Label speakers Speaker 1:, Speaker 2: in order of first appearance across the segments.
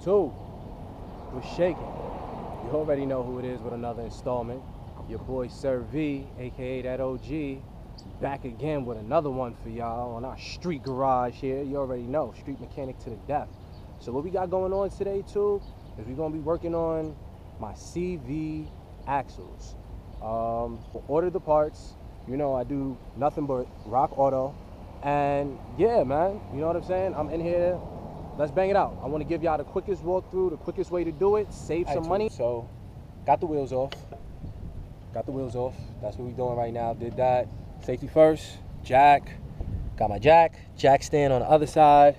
Speaker 1: YouTube, we're shaking. You already know who it is with another installment. Your boy Sir V, aka that OG, back again with another one for y'all on our street garage here. You already know, street mechanic to the death. So what we got going on today too is we're gonna be working on my CV axles. Order the parts. You know I do nothing but rock auto. And yeah, man, you know what I'm saying? I'm in here. Let's bang it out. I want to give y'all the quickest walkthrough, the quickest way to do it, save some money. So, got the wheels off. Got the wheels off. That's what we're doing right now. Did that. Safety first. Jack. Got my jack. Jack stand on the other side.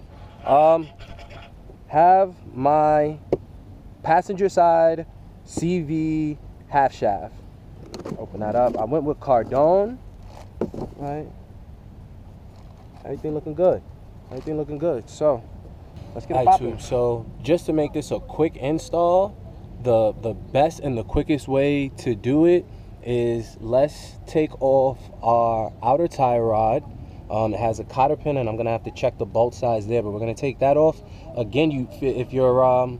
Speaker 1: Have my passenger side CV half shaft. Open that up. I went with Cardone. Right. Everything looking good. Everything looking good. So let's get it popping. So just to make this a quick install, the best and the quickest way to do it is let's take off our outer tie rod. It has a cotter pin, and I'm gonna have to check the bolt size there, but we're gonna take that off. Again, if your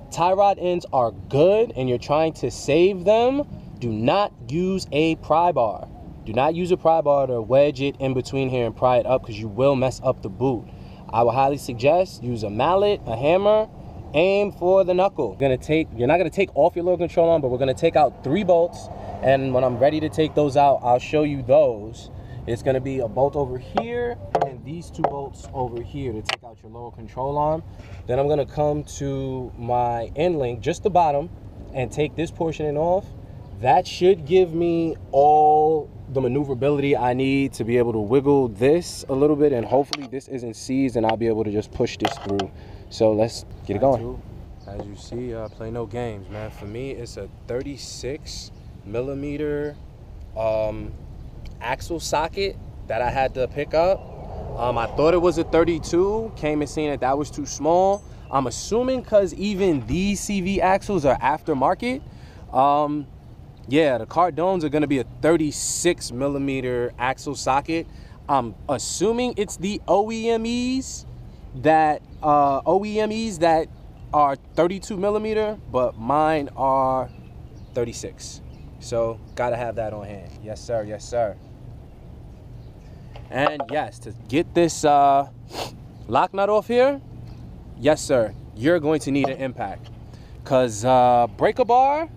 Speaker 1: tie rod ends are good and you're trying to save them, do not use a pry bar. Do not use a pry bar to wedge it in between here and pry it up, because you will mess up the boot. I would highly suggest use a mallet, a hammer, aim for the knuckle. You're not gonna take off your lower control arm, but we're gonna take out 3 bolts. And when I'm ready to take those out, I'll show you those. It's gonna be a bolt over here and these 2 bolts over here to take out your lower control arm. Then I'm gonna come to my end link, just the bottom, and take this portion off. That should give me all the maneuverability I need to be able to wiggle this a little bit, and hopefully this isn't seized and I'll be able to just push this through. So let's get it going. As you see, play no games, man. For me, it's a 36 millimeter axle socket that I had to pick up. I thought it was a 32, came and seen that was too small. I'm assuming because even these CV axles are aftermarket. Yeah, the Cardones are gonna be a 36 millimeter axle socket. I'm assuming it's the OEMEs that are 32 millimeter, but mine are 36. So gotta have that on hand. Yes, sir. Yes, sir. And yes, to get this lock nut off here, yes, sir, you're going to need an impact, cause breaker bar,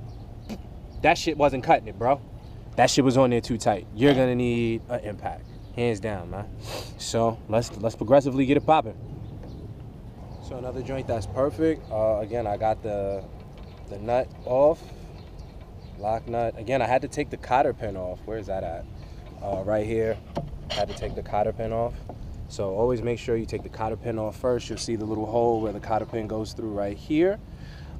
Speaker 1: that shit wasn't cutting it, bro. That shit was on there too tight. You're gonna need an impact, hands down, man. So let's progressively get it popping. So another joint that's perfect. Again, I got the nut off, lock nut. Again, I had to take the cotter pin off. Where's that at? Right here. Had to take the cotter pin off. So always make sure you take the cotter pin off first. You'll see the little hole where the cotter pin goes through right here.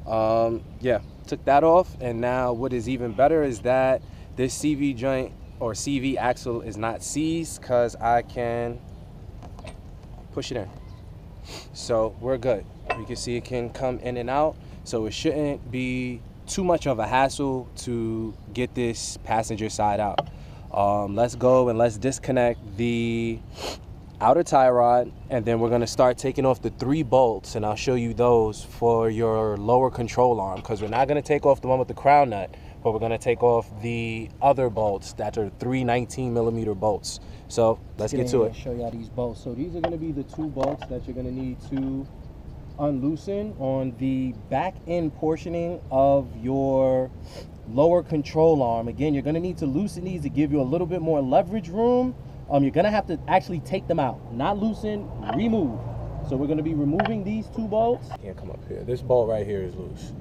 Speaker 1: Yeah, took that off, and now what is even better is that this CV joint or CV axle is not seized, because I can push it in. So we're good. You can see it can come in and out, so it shouldn't be too much of a hassle to get this passenger side out. Let's go and let's disconnect the outer tie rod, and then we're gonna start taking off the 3 bolts, and I'll show you those for your lower control arm, because we're not gonna take off the one with the crown nut, but we're gonna take off the other bolts that are 3 19 millimeter bolts. So let's get to it. Show y'all these bolts. So these are gonna be the 2 bolts that you're gonna need to unloosen on the back end portioning of your lower control arm. Again, you're gonna need to loosen these to give you a little bit more leverage room. You're gonna have to actually take them out, not loosen, remove. So we're gonna be removing these 2 bolts. Can't come up here. This bolt right here is loose.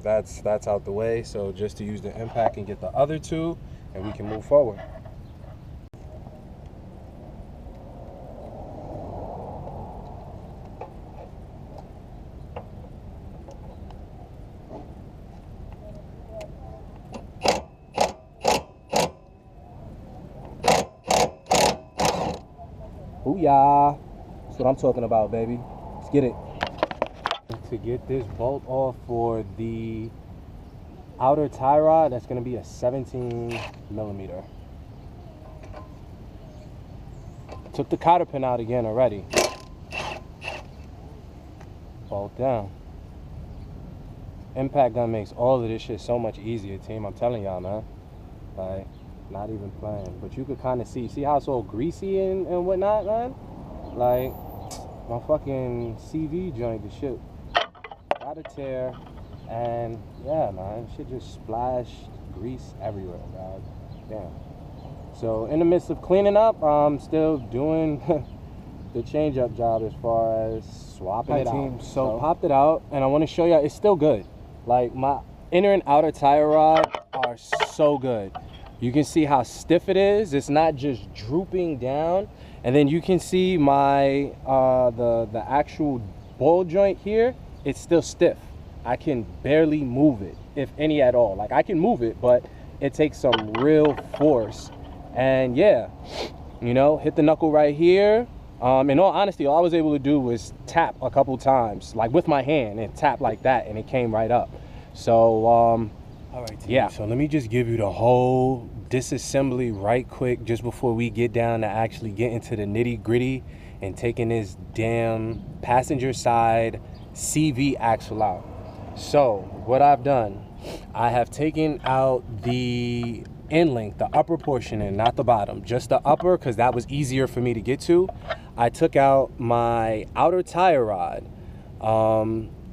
Speaker 1: That's out the way. So just to use the impact and get the other 2, and we can move forward. Booyah. That's what I'm talking about, baby. Let's get it. To get this bolt off for the outer tie rod, that's going to be a 17 millimeter. Took the cotter pin out again already. bolt down. Impact gun makes all of this shit so much easier, team. I'm telling y'all, man. Like, not even playing. But you could kind of see how it's all greasy and whatnot, man? Like, my fucking CV joint, the shit got a tear. And, yeah, man, shit just splashed grease everywhere, dog. Damn. So, in the midst of cleaning up, I'm still doing the change-up job as far as swapping it out. So, popped it out, and I want to show y'all, it's still good. Like, my inner and outer tire rod are so good. You can see how stiff it is. It's not just drooping down. And then you can see my the actual ball joint here. It's still stiff. I can barely move it, if any at all. Like, I can move it, but it takes some real force. And yeah, you know, hit the knuckle right here. In all honesty, all I was able to do was tap a couple times, like with my hand, and tap like that, and it came right up. So, all right, team. Yeah. So let me just give you the whole disassembly right quick, just before we get down to actually get into the nitty gritty and taking this damn passenger side CV axle out. So what I've done, I have taken out the end link, the upper portion, and not the bottom, just the upper, because that was easier for me to get to. I took out my outer tire rod.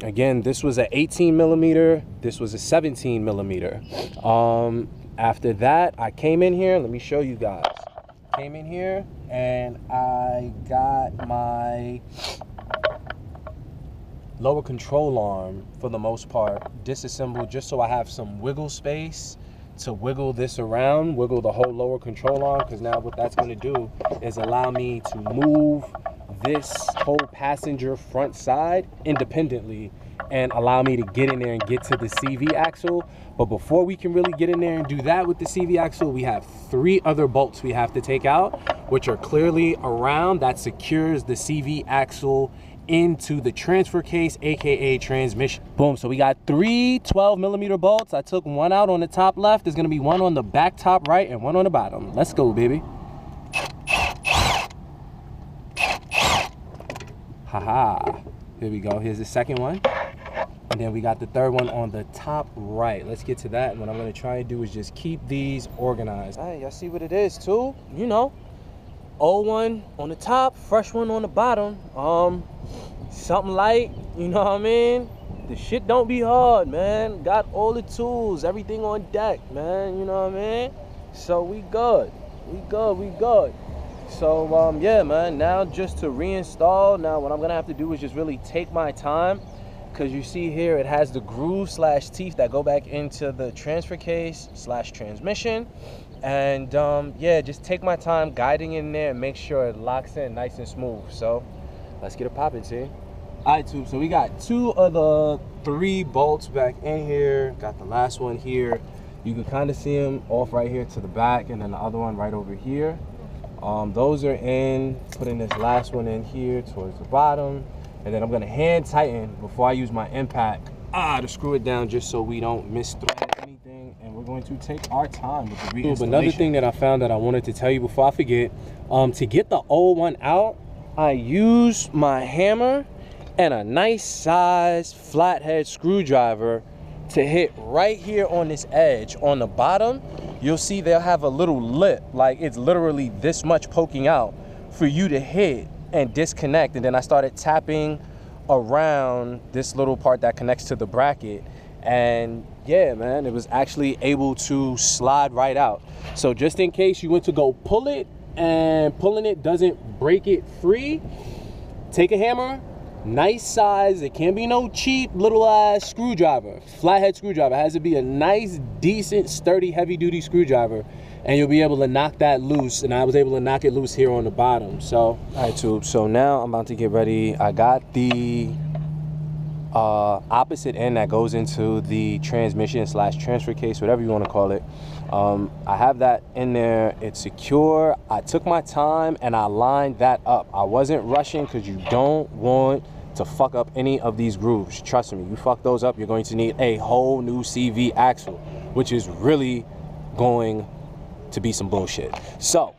Speaker 1: Again, this was an 18 millimeter, this was a 17 millimeter. After that, I came in here, let me show you guys. Came in here and I got my lower control arm, for the most part, disassembled, just so I have some wiggle space to wiggle this around, wiggle the whole lower control arm, because now what that's going to do is allow me to move this whole passenger front side independently and allow me to get in there and get to the CV axle. But before we can really get in there and do that with the CV axle, we have 3 other bolts we have to take out, which are clearly around, that secures the CV axle into the transfer case, aka transmission. Boom. So we got 3 12 millimeter bolts. I took one out on the top left. There's gonna be one on the back top right and one on the bottom. Let's go, baby. Haha. Here we go. Here's the second one. And then we got the third one on the top right. Let's get to that. And what I'm gonna try and do is just keep these organized. All right, y'all see what it is too? You know, old one on the top, fresh one on the bottom. Something light, you know what I mean? The shit don't be hard, man. Got all the tools, everything on deck, man, you know what I mean? So we good, we good. So yeah, man, now just to reinstall, now what I'm gonna have to do is just really take my time, because you see here it has the groove slash teeth that go back into the transfer case slash transmission. And yeah, just take my time guiding in there and make sure it locks in nice and smooth. So let's get it popping, see? All right, tube, so we got 2 of the 3 bolts back in here. Got the last one here. You can kind of see them off right here to the back, and then the other one right over here. Those are in, putting this last one in here towards the bottom. And then I'm gonna hand tighten before I use my impact to screw it down, just so we don't misthread anything. And we're going to take our time with the reinstallation. Another thing that I found that I wanted to tell you before I forget, to get the old one out, I use my hammer and a nice size flathead screwdriver to hit right here on this edge. On the bottom, you'll see they'll have a little lip, like it's literally this much poking out for you to hit and disconnect. And then I started tapping around this little part that connects to the bracket, and yeah, man, it was actually able to slide right out. So just in case you went to go pull it and pulling it doesn't break it free, take a hammer, nice size, it can't be no cheap little ass screwdriver, flathead screwdriver. It has to be a nice, decent, sturdy, heavy duty screwdriver, and you'll be able to knock that loose. And I was able to knock it loose here on the bottom. So, all right, tube, so now I'm about to get ready. I got the opposite end that goes into the transmission slash transfer case, whatever you want to call it. I have that in there, it's secure. I took my time and I lined that up. I wasn't rushing, because you don't want to fuck up any of these grooves. Trust me, you fuck those up, you're going to need a whole new CV axle, which is really going to be some bullshit. So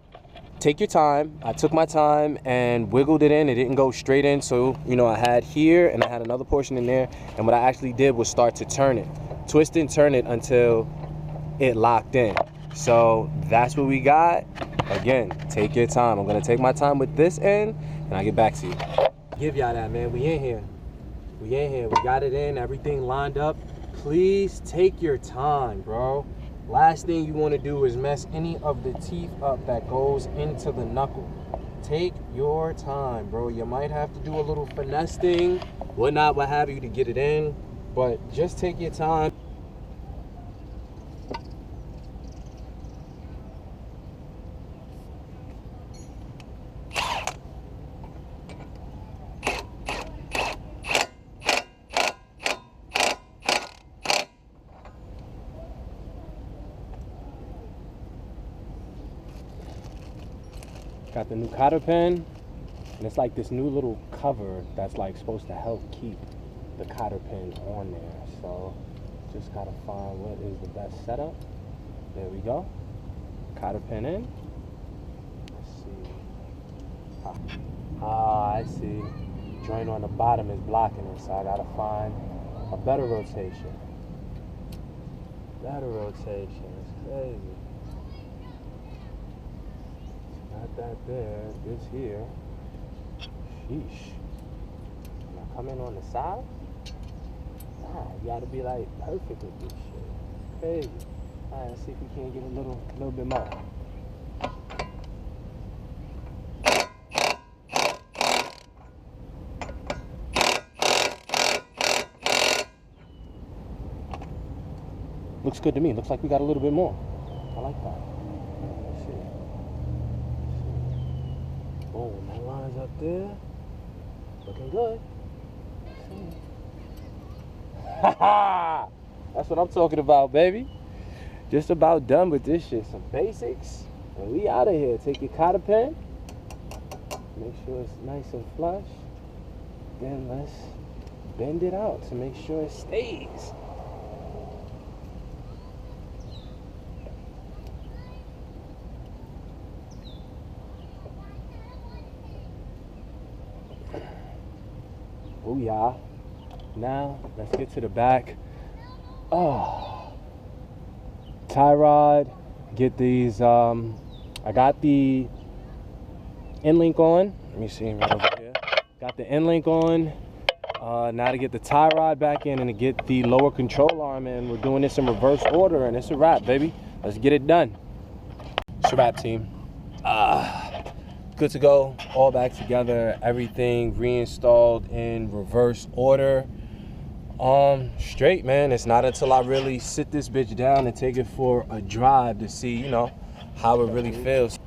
Speaker 1: take your time. I took my time and wiggled it in. It didn't go straight in, so you know I had here and I had another portion in there, and what I actually did was start to turn it, twist and turn it until it locked in. So that's what we got. Again, take your time. I'm gonna take my time with this end and I'll get back to you. Give y'all that, man. We in here. We got it in, everything lined up. Please take your time, bro. Last thing you want to do is mess any of the teeth up that goes into the knuckle. Take your time, bro. You might have to do a little finesse thing, whatnot, what have you, to get it in, but just take your time. Got the new Cotter Pin, and it's like this new little cover that's like supposed to help keep the Cotter Pin on there. So just gotta find what is the best setup. There we go. Cotter Pin in. Let's see. I see. Joint on the bottom is blocking it, so I gotta find a better rotation. It's crazy. Not that there, this here. Sheesh. Now come in on the side? Nah, you gotta be like perfect with this shit. Crazy. Alright, let's see if we can get a little bit more. Looks good to me. Looks like we got a little bit more. I like that. Let's see. Boom, that line's up there. Looking good. Haha! That's what I'm talking about, baby. Just about done with this shit. Some basics. And we out of here. Take your Cotter Pin. Make sure it's nice and flush. Then let's bend it out to make sure it stays. Oh yeah. Now let's get to the back. Oh, tie rod. Get these. I got the end link on. Let me see right over here. Got the end link on. Now to get the tie rod back in and to get the lower control arm in. We're doing this in reverse order, and it's a wrap, baby. Let's get it done. It's a wrap, team. Good to go, all back together, everything reinstalled in reverse order. Straight, man. It's not until I really sit this bitch down and take it for a drive to see, you know, how it really feels.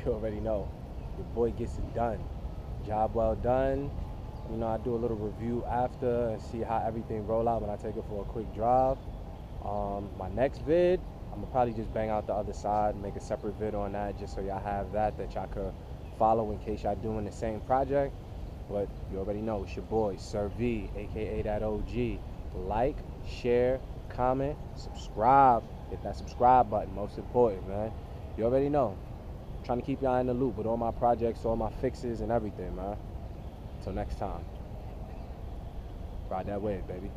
Speaker 1: You already know, your boy gets it done. Job well done. You know, I do a little review after and see how everything roll out when I take it for a quick drive. My next vid, I'm gonna probably just bang out the other side, make a separate vid on that, just so y'all have that y'all could follow in case y'all doing the same project. But you already know, it's your boy Sir V, aka that OG. Like, share, comment, subscribe. Hit that subscribe button, most important, man. You already know. I'm trying to keep y'all in the loop with all my projects, all my fixes and everything, man. Until next time, ride that wave, baby.